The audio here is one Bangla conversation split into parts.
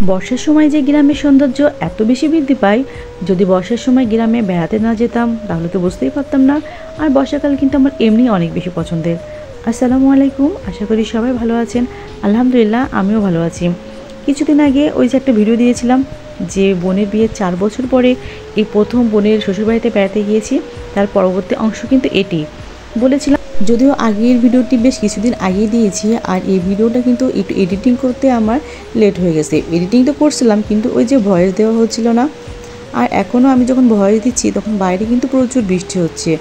বর্ষার সময় যে গ্রামের সৌন্দর্য এত বেশি বৃদ্ধি পায়, যদি বর্ষার সময় গ্রামে বেড়াতে না যেতাম তাহলে তো বুঝতেই পারতাম না। আর বর্ষাকাল কিন্তু আমার এমনি অনেক বেশি পছন্দের। আসসালামু আলাইকুম, আশা করি সবাই ভালো আছেন। আলহামদুলিল্লাহ, আমিও ভালো আছি। কিছুদিন আগে ওই যে একটা ভিডিও দিয়েছিলাম যে বোনের বিয়ের 4 বছর পরে এই প্রথম বোনের শ্বশুরবাড়িতে বেড়াতে গিয়েছি, তার পরবর্তী অংশ কিন্তু এটি বলেছিলাম। যদিও আগের ভিডিওটি বেশ কিছুদিন আগেই দিয়েছি, আর এই ভিডিওটা কিন্তু একটু এডিটিং করতে আমার লেট হয়ে গেছে। এডিটিং তো করছিলাম, কিন্তু ওই যে ভয়েস দেওয়া হচ্ছিল না। আর এখনও আমি যখন ভয়েস দিচ্ছি তখন বাইরে কিন্তু প্রচুর বৃষ্টি হচ্ছে।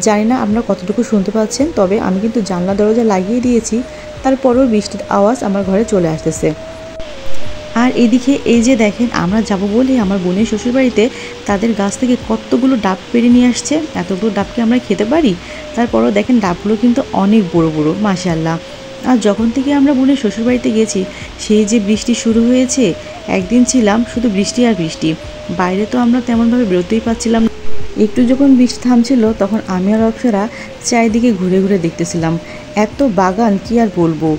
জানি না আপনারা কতটুকু শুনতে পাচ্ছেন, তবে আমি কিন্তু জানলা দরজা লাগিয়ে দিয়েছি, তারপরেও বৃষ্টির আওয়াজ আমার ঘরে চলে আসতেছে। আর এদিকে এই যে দেখেন, আমরা যাব বলে আমার বোনের শ্বশুরবাড়িতে তাদের গাছ থেকে কতগুলো ডাব পেড়ে নিয়ে আসছে। এতগুলো ডাবকে আমরা খেতে পারি? তারপরও দেখেন ডাবগুলো কিন্তু অনেক বড় বড়, মাশাআল্লাহ। আর যখন থেকে আমরা বোনের শ্বশুরবাড়িতে গেছি সেই যে বৃষ্টি শুরু হয়েছে, একদিন ছিলাম শুধু বৃষ্টি আর বৃষ্টি। বাইরে তো আমরা তেমনভাবে বেরোতেই পারছিলাম না। একটু যখন বৃষ্টি থামছিল তখন আমি আর অপ্সরা চারিদিকে ঘুরে ঘুরে দেখতেছিলাম। এত বাগান কি আর বলবো।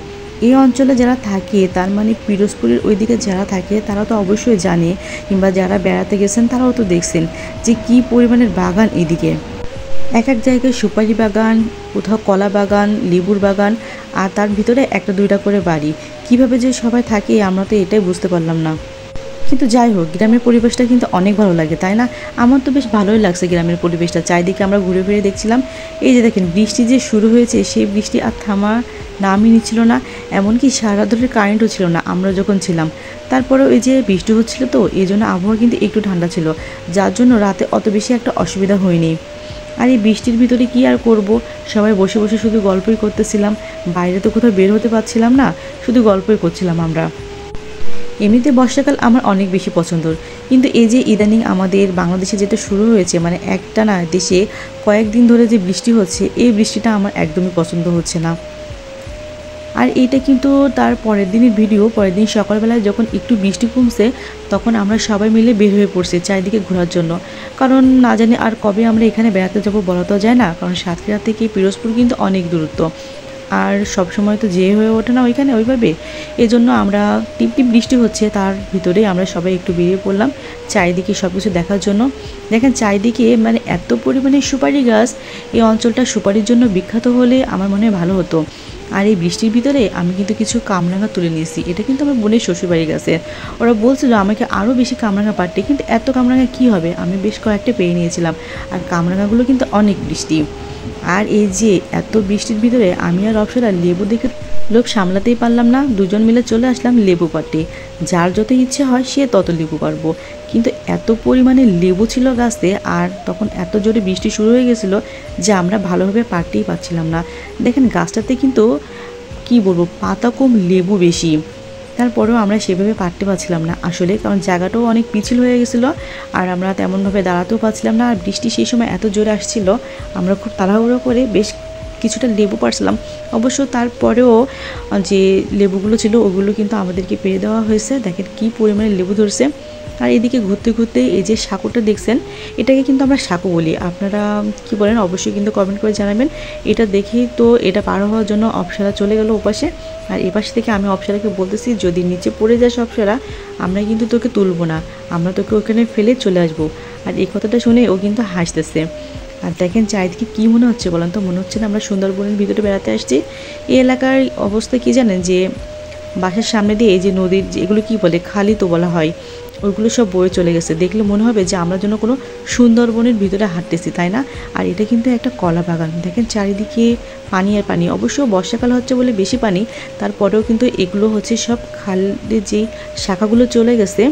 এই অঞ্চলে যারা থাকে, তার মানে পিরোজপুরের ওইদিকে যারা থাকে তারা তো অবশ্যই জানে, কিংবা যারা বেড়াতে গেছেন তারাও তো দেখছেন যে কী পরিমাণের বাগান এদিকে। এক এক জায়গায় সুপারি বাগান, কোথাও কলা বাগান, লেবুর বাগান, আর তার ভিতরে একটা দুইটা করে বাড়ি। কিভাবে যে সবাই থাকে আমরা তো এটাই বুঝতে পারলাম না। কিন্তু যাই হোক, গ্রামের পরিবেশটা কিন্তু অনেক ভালো লাগে, তাই না? আমার তো বেশ ভালোই লাগছে গ্রামের পরিবেশটা। চারিদিকে আমরা ঘুরে ফিরে দেখছিলাম। এই যে দেখেন, বৃষ্টি যে শুরু হয়েছে, সেই বৃষ্টি আর থামার নামই নিচ্ছিল না। এমনকি সারা ধরে কারেন্টও ছিল না আমরা যখন ছিলাম। তারপরেও এই যে বৃষ্টি হচ্ছিল, তো এই জন্য আবহাওয়া কিন্তু একটু ঠান্ডা ছিল, যার জন্য রাতে অত বেশি একটা অসুবিধা হয়নি। আর এই বৃষ্টির ভিতরে কি আর করব, সবাই বসে বসে শুধু গল্পই করতেছিলাম। বাইরে তো কোথাও বের হতে পারছিলাম না, শুধু গল্পই করছিলাম আমরা। এমনিতে বর্ষাকাল আমার অনেক বেশি পছন্দের, কিন্তু এই যে ইদানিং আমাদের বাংলাদেশে যেটা শুরু হয়েছে, মানে একটানা দেশে কয়েকদিন ধরে যে বৃষ্টি হচ্ছে, এই বৃষ্টিটা আমার একদমই পছন্দ হচ্ছে না। আর এইটা কিন্তু তার পরের দিনের ভিডিও। পরের দিন সকালবেলায় যখন একটু বৃষ্টি কমছে, তখন আমরা সবাই মিলে বের হয়ে পড়ছি চারিদিকে ঘোরার জন্য। কারণ না জানি আর কবে আমরা এখানে বেড়াতে যাব বলা তো যায় না, কারণ সাতক্ষীরা থেকে পিরোজপুর কিন্তু অনেক দূরত্ব, আর সব সময় তো যেয়ে হয়ে ওঠে না ওইখানে ওইভাবে। এজন্য আমরা টিপ টিপ বৃষ্টি হচ্ছে তার ভিতরেই আমরা সবাই একটু বেরিয়ে পড়লাম চারিদিকে সব কিছু দেখার জন্য। দেখেন চারিদিকে মানে এত পরিমাণে সুপারি গাছ। এই অঞ্চলটা সুপারির জন্য বিখ্যাত হলে আমার মনে হয় ভালো হতো। আর এই বৃষ্টির ভিতরে আমি কিন্তু কিছু কামরাঙা তুলে নিয়েছি। এটা কিন্তু আমার বোনের শ্বশুরবাড়ি গাছে। ওরা বলছিল আমাকে আরও বেশি কামরাঙা পারতে, কিন্তু এত কামরাঙা কী হবে, আমি বেশ কয়েকটা পেয়ে নিয়েছিলাম। আর কামরাঙাগুলো কিন্তু অনেক বৃষ্টি। আর এই যে এত বৃষ্টির ভিতরে আমি আর অপসরা লেবু দেখে লোভ সামলাতেই পারলাম না, দুজন মিলে চলে আসলাম লেবু পাড়তে। যার যত ইচ্ছে হয় সে তত লেবু পারবো, কিন্তু এত পরিমাণে লেবু ছিল গাছে, আর তখন এত জোরে বৃষ্টি শুরু হয়ে গেছিলো যে আমরা ভালোভাবে পারতেই পারছিলাম না। দেখেন গাছটাতে কিন্তু কি বলবো, পাতা কম লেবু বেশি, তারপরেও আমরা সেভাবে পারতে পারছিলাম না আসলে, কারণ জায়গাটাও অনেক পিছিল হয়ে গেছিলো, আর আমরা তেমনভাবে দাঁড়াতেও পারছিলাম না। আর বৃষ্টি সেই সময় এত জোরে আসছিল, আমরা খুব তাড়াহুড়ো করে বেশ কিছুটা লেবু পারছিলাম। অবশ্য তারপরেও যে লেবুগুলো ছিল ওগুলো কিন্তু আমাদেরকে পেরে দেওয়া হয়েছে। দেখেন কী পরিমাণে লেবু ধরছে। আর এদিকে ঘুরতে ঘুরতে এই যে সাঁকোটা দেখছেন, এটাকে কিন্তু আমরা সাঁকো বলি। আপনারা কি বলেন অবশ্যই কিন্তু কমেন্ট করে জানাবেন। এটা দেখেই তো এটা পার হওয়ার জন্য অপসরা চলে গেল ওপাশে, আর এপাশ থেকে আমি অপসরাকে বলতেছি যদি নিচে পড়ে যাস অপসরা, আমরা কিন্তু তোকে তুলবো না, আমরা তোকে ওখানে ফেলে চলে আসবো। আর এই কথাটা শুনে ও কিন্তু হাসতেছে। আর দেখেন চারিদিকে কী মনে হচ্ছে বলেন তো, মনে হচ্ছে না আমরা সুন্দরবনের ভিতরে বেড়াতে আসছি। এই এলাকার অবস্থা কী জানেন, যে বাসার সামনে দিয়ে এই যে নদীর এগুলো কি বলে, খালি তো বলা হয়, ওইগুলো সব বয়ে চলে গেছে। দেখলে মনে হবে যে আমরা যেন কোনো সুন্দরবনের ভিতরে হাঁটতেছি, তাই না? আর এটা কিন্তু একটা কলা বাগান। দেখেন চারিদিকে পানি আর পানি। অবশ্য বর্ষাকাল হচ্ছে বলে বেশি পানি, তারপরেও কিন্তু এগুলো হচ্ছে সব খালের যেই শাখাগুলো চলে গেছে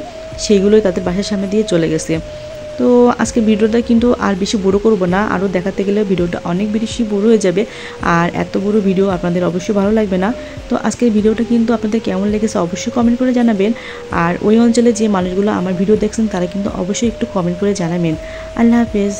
সেইগুলোই তাদের বাসার সামনে দিয়ে চলে গেছে। তো আজকে ভিডিওটা কিন্তু আর বেশি বড় করব না, আরও দেখাতে গেলে ভিডিওটা অনেক বেশি বড় হয়ে যাবে, আর এত বড় ভিডিও আপনাদের অবশ্যই ভালো লাগবে না। তো আজকের ভিডিওটা কিন্তু আপনাদের কেমন লেগেছে অবশ্যই কমেন্ট করে জানাবেন। আর ওই অঞ্চলে যে মানুষগুলো আমার ভিডিও দেখছেন তারা কিন্তু অবশ্যই একটু কমেন্ট করে জানাবেন। আল্লাহ হাফেজ।